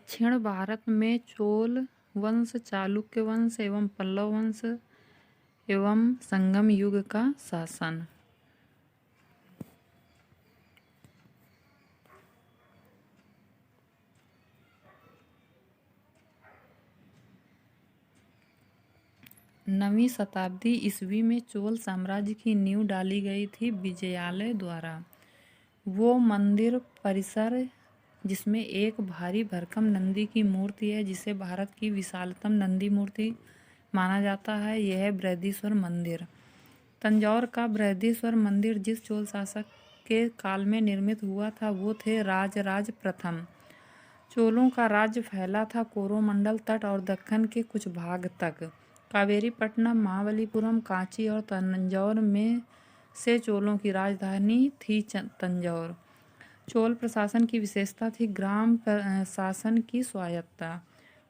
दक्षिण भारत में चोल वंश, चालुक्य वंश एवं पल्लव वंश एवं संगम युग का शासन। नवीं शताब्दी ईस्वी में चोल साम्राज्य की नींव डाली गई थी विजयालय द्वारा। वो मंदिर परिसर जिसमें एक भारी भरकम नंदी की मूर्ति है, जिसे भारत की विशालतम नंदी मूर्ति माना जाता है, यह बृहदीश्वर मंदिर। तंजौर का बृहदीश्वर मंदिर जिस चोल शासक के काल में निर्मित हुआ था वो थे राजराज प्रथम। चोलों का राज्य फैला था कोरोमंडल तट और दक्कन के कुछ भाग तक। कावेरीपट्टनम, महाबलीपुरम, कांची और तंजौर में से चोलों की राजधानी थी तंजौर। चोल प्रशासन की विशेषता थी ग्राम शासन की स्वायत्तता।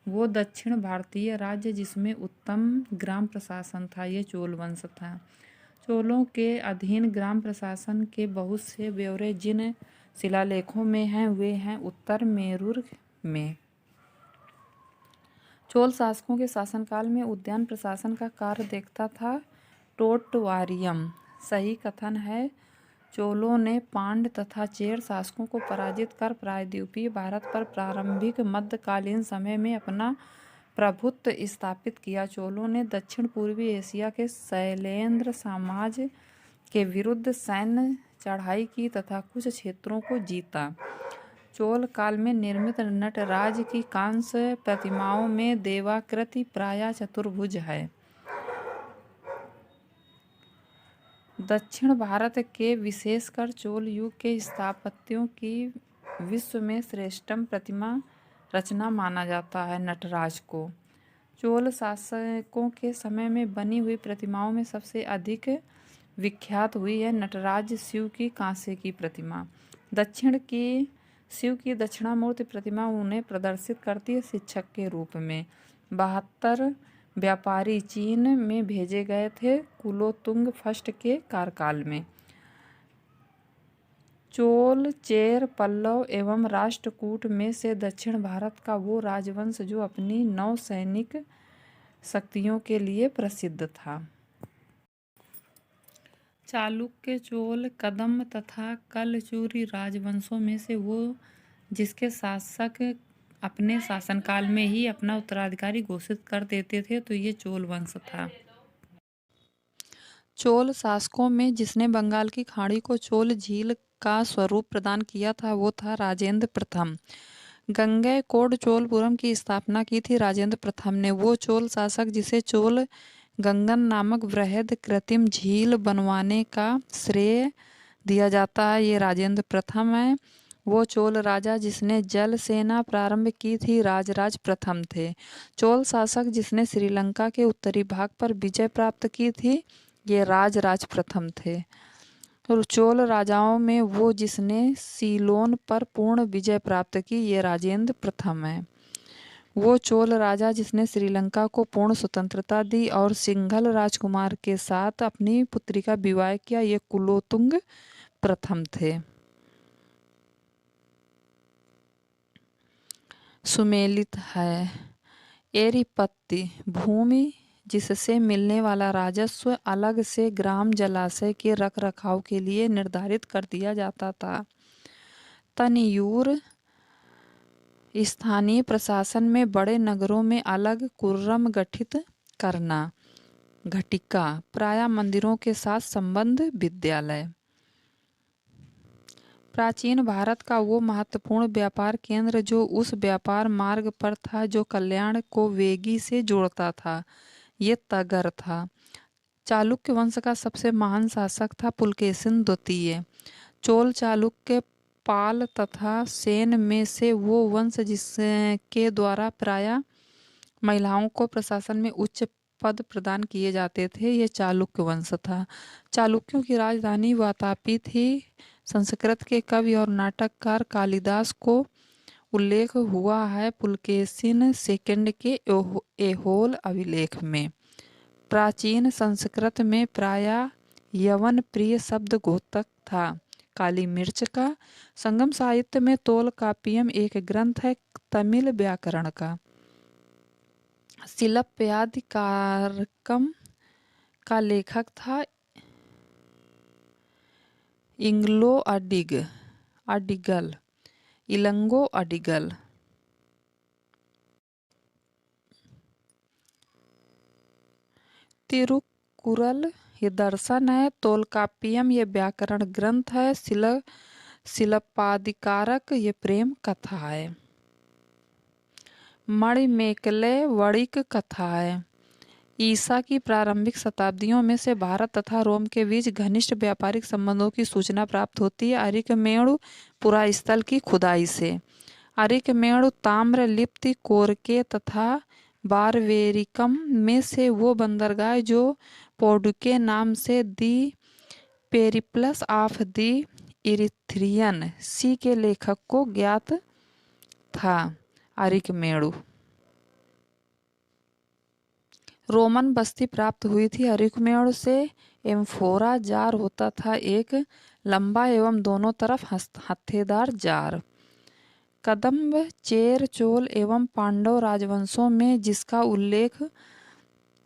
वो दक्षिण भारतीय राज्य जिसमें उत्तम ग्राम प्रशासन था, ये चोल वंश था। चोलों के अधीन ग्राम प्रशासन के बहुत से ब्यौरे जिन शिलालेखों में हैं वे हैं उत्तर मेरूर में। चोल शासकों के शासनकाल में उद्यान प्रशासन का कार्य देखता था टोटवारियम। सही कथन है चोलों ने पांड्य तथा चेर शासकों को पराजित कर प्रायद्वीपीय भारत पर प्रारंभिक मध्यकालीन समय में अपना प्रभुत्व स्थापित किया। चोलों ने दक्षिण पूर्वी एशिया के शैलेंद्र साम्राज्य के विरुद्ध सैन्य चढ़ाई की तथा कुछ क्षेत्रों को जीता। चोल काल में निर्मित नटराज की कांस्य प्रतिमाओं में देवाकृति प्रायः चतुर्भुज है। दक्षिण भारत के विशेषकर चोल युग के स्थापत्यों की विश्व में श्रेष्ठतम प्रतिमा रचना माना जाता है नटराज को। चोल शासकों के समय में बनी हुई प्रतिमाओं में सबसे अधिक विख्यात हुई है नटराज शिव की कांस्य की प्रतिमा। दक्षिण की शिव की दक्षिणामूर्ति प्रतिमा उन्हें प्रदर्शित करती है शिक्षक के रूप में। 72 व्यापारी चीन में भेजे गए थे कुलोतुंग फर्स्ट के कार्यकाल में। चोल, चेर, पल्लव एवं राष्ट्रकूट में से दक्षिण भारत का वो राजवंश जो अपनी नौसैनिक शक्तियों के लिए प्रसिद्ध था। चालुक्य, चोल, कदंब तथा कलचुरी राजवंशों में से वो जिसके शासक अपने शासनकाल में ही अपना उत्तराधिकारी घोषित कर देते थे तो ये चोल वंश था। चोल शासकों में जिसने बंगाल की खाड़ी को चोल झील का स्वरूप प्रदान किया था वो था राजेंद्र प्रथम। गंगैकोंड चोलपुरम की स्थापना की थी राजेंद्र प्रथम ने। वो चोल शासक जिसे चोल गंगन नामक वृहद कृत्रिम झील बनवाने का श्रेय दिया जाता है, ये राजेंद्र प्रथम है। वो चोल राजा जिसने जल सेना प्रारंभ की थी राजराज प्रथम थे। चोल शासक जिसने श्रीलंका के उत्तरी भाग पर विजय प्राप्त की थी, ये राजराज प्रथम थे। और चोल राजाओं में वो जिसने सीलोन पर पूर्ण विजय प्राप्त की, ये राजेंद्र प्रथम है। वो चोल राजा जिसने श्रीलंका को पूर्ण स्वतंत्रता दी और सिंघल राजकुमार के साथ अपनी पुत्री का विवाह किया, ये कुलोतुंग प्रथम थे। सुमेलित है एरिपत्ति भूमि जिससे मिलने वाला राजस्व अलग से ग्राम जलाशय के रखरखाव के लिए निर्धारित कर दिया जाता था। तनियूर स्थानीय प्रशासन में बड़े नगरों में अलग कुर्रम गठित करना। घटिका प्रायः मंदिरों के साथ संबंध विद्यालय। प्राचीन भारत का वो महत्वपूर्ण व्यापार केंद्र जो उस व्यापार मार्ग पर था जो कल्याण को वेगी से जोड़ता था, ये तगर था। चालुक्य वंश का सबसे महान शासक था पुलकेशिन द्वितीय। चोल, चालुक्य, पाल तथा सेन में से वो वंश जिसके द्वारा प्रायः महिलाओं को प्रशासन में उच्च पद प्रदान किए जाते थे, ये चालुक्य वंश था। चालुक्यों की राजधानी वातापी थी। संस्कृत के कवि और नाटककार कालिदास को उल्लेख हुआ है पुलकेशिन सेकंड के ऐहोल अभिलेख में। प्राचीन संस्कृत में प्रायः यवन प्रिय शब्द घोतक था। काली मिर्च का। संगम साहित्य में तोलकाप्पियम एक ग्रंथ है तमिल व्याकरण का। शिलप्पयाधिकारकम का लेखक था अडिगल इलंगो अडिगल। तिरुकुरल ये दर्शन है। तोलकाप्पियम ये व्याकरण ग्रंथ है। शिलप्पाधिकारक ये प्रेम कथा है। मणिमेकले वणिक कथा है। ईसा की प्रारंभिक शताब्दियों में से भारत तथा रोम के बीच घनिष्ठ व्यापारिक संबंधों की सूचना प्राप्त होती है अरिकमेणु पुरास्थल की खुदाई से। अरिकमेणु ताम्र लिप्ति कोरके तथा बारवेरिकम में से वो बंदरगाह जो पोर्डुके नाम से दी पेरिप्लस ऑफ दी इरिथ्रियन सी के लेखक को ज्ञात था। अरिकमेणु रोमन बस्ती प्राप्त हुई थी। अरिकमेणु से एम्फोरा जार होता था, एक लंबा एवं दोनों तरफ हत्थेदार जार। कदम्ब, चेर, चोल एवं पांडव राजवंशों में जिसका उल्लेख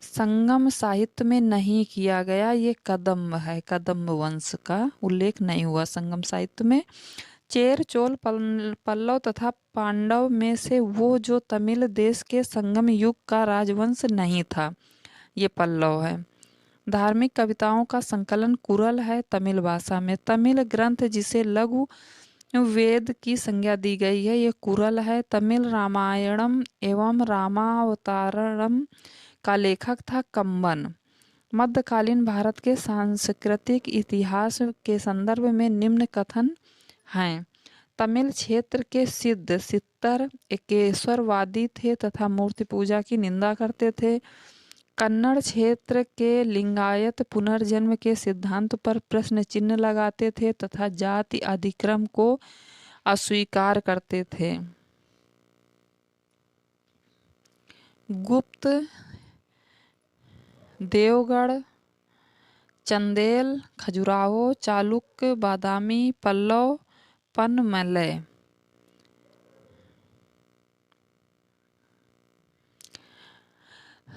संगम साहित्य में नहीं किया गया ये कदम्ब है। कदम्ब वंश का उल्लेख नहीं हुआ संगम साहित्य में। चेर, चोल, पल्लव तथा पांडव में से वो जो तमिल देश के संगम युग का राजवंश नहीं था ये पल्लव है। धार्मिक कविताओं का संकलन कुरल है तमिल भाषा में। तमिल ग्रंथ जिसे लघु वेद की संज्ञा दी गई है ये कुरल है। तमिल रामायणम एवं रामावतारम का लेखक था कम्बन। मध्यकालीन भारत के सांस्कृतिक इतिहास के संदर्भ में निम्न कथन हैं। तमिल क्षेत्र के सिद्ध सित्तर एकेश्वरवादी थे तथा मूर्ति पूजा की निंदा करते थे। कन्नड़ क्षेत्र के लिंगायत पुनर्जन्म के सिद्धांत पर प्रश्न चिन्ह लगाते थे तथा जाति अधिक्रम को अस्वीकार करते थे। गुप्त, देवगढ़, चंदेल, खजुराहो, चालुक्य, बादामी, पल्लव, पनमलय,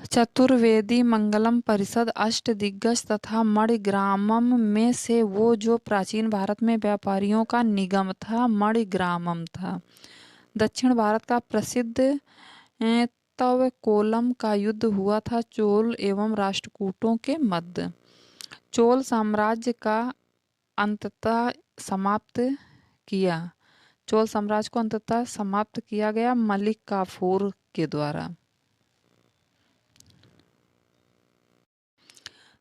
चतुर्वेदी, मंगलम परिषद, अष्टदिग्गज तथा मणिग्रामम में से वो जो प्राचीन भारत में व्यापारियों का निगम था मणिग्रामम था। दक्षिण भारत का प्रसिद्ध तवकोलम का युद्ध हुआ था चोल एवं राष्ट्रकूटों के मध्य। चोल साम्राज्य का अंततः समाप्त किया। चोल साम्राज्य को अंततः समाप्त किया गया मलिक काफूर के द्वारा।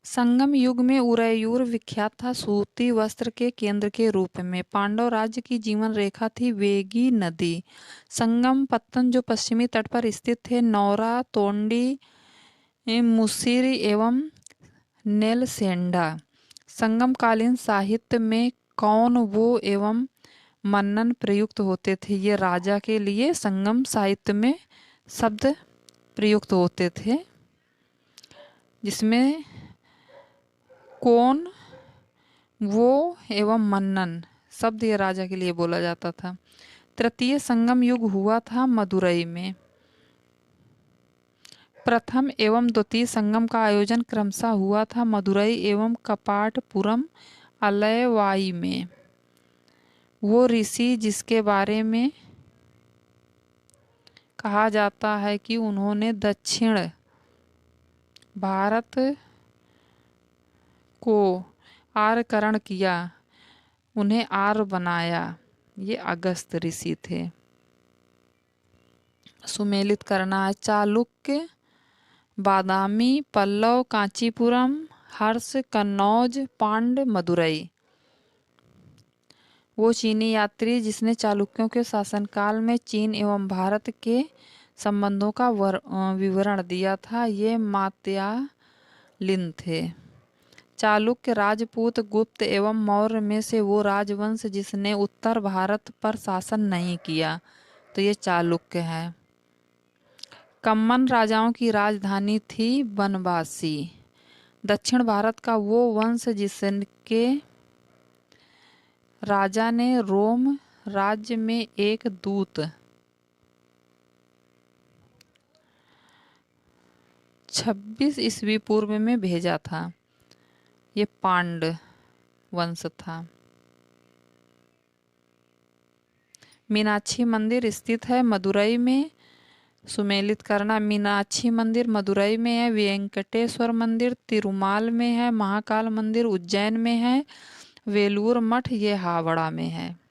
संगम युग में उरैयूर विख्यात था सूती वस्त्र के केंद्र के रूप में। पांडव राज्य की जीवन रेखा थी वेगी नदी। संगम पत्तन जो पश्चिमी तट पर स्थित थे नौरा, तोंडी, मुसिर एवं नेलसेंडा। संगमकालीन साहित्य में कौन, वो एवं मन्नन प्रयुक्त होते थे। ये राजा के लिए संगम साहित्य में शब्द प्रयुक्त होते थे जिसमें कौन, वो एवं मन्नन शब्द ये राजा के लिए बोला जाता था। तृतीय संगम युग हुआ था मदुरई में। प्रथम एवं द्वितीय संगम का आयोजन क्रमशः हुआ था मदुरई एवं कपाटपुरम अलैवाई में। वो ऋषि जिसके बारे में कहा जाता है कि उन्होंने दक्षिण भारत को आर्यकरण किया, उन्हें आर्य बनाया, ये अगस्त ऋषि थे। सुमेलित करना है। चालुक्य, बादामी, पल्लव, कांचीपुरम, हर्ष, कन्नौज, पांड, मदुरई। वो चीनी यात्री जिसने चालुक्यों के शासनकाल में चीन एवं भारत के संबंधों का विवरण दिया था ये मात्यालिन थे। चालुक्य राजपूत, गुप्त एवं मौर्य में से वो राजवंश जिसने उत्तर भारत पर शासन नहीं किया तो ये चालुक्य है। कम्मन राजाओं की राजधानी थी बनवासी। दक्षिण भारत का वो वंश जिसके राजा ने रोम राज्य में एक दूत 26 ईस्वी पूर्व में भेजा था। ये पांड्य वंश था। मीनाक्षी मंदिर स्थित है मदुरई में। सुमेलित करना, मीनाक्षी मंदिर मदुरई में है। वेंकटेश्वर मंदिर तिरुमाल में है। महाकाल मंदिर उज्जैन में है। वेलूर मठ ये हावड़ा में है।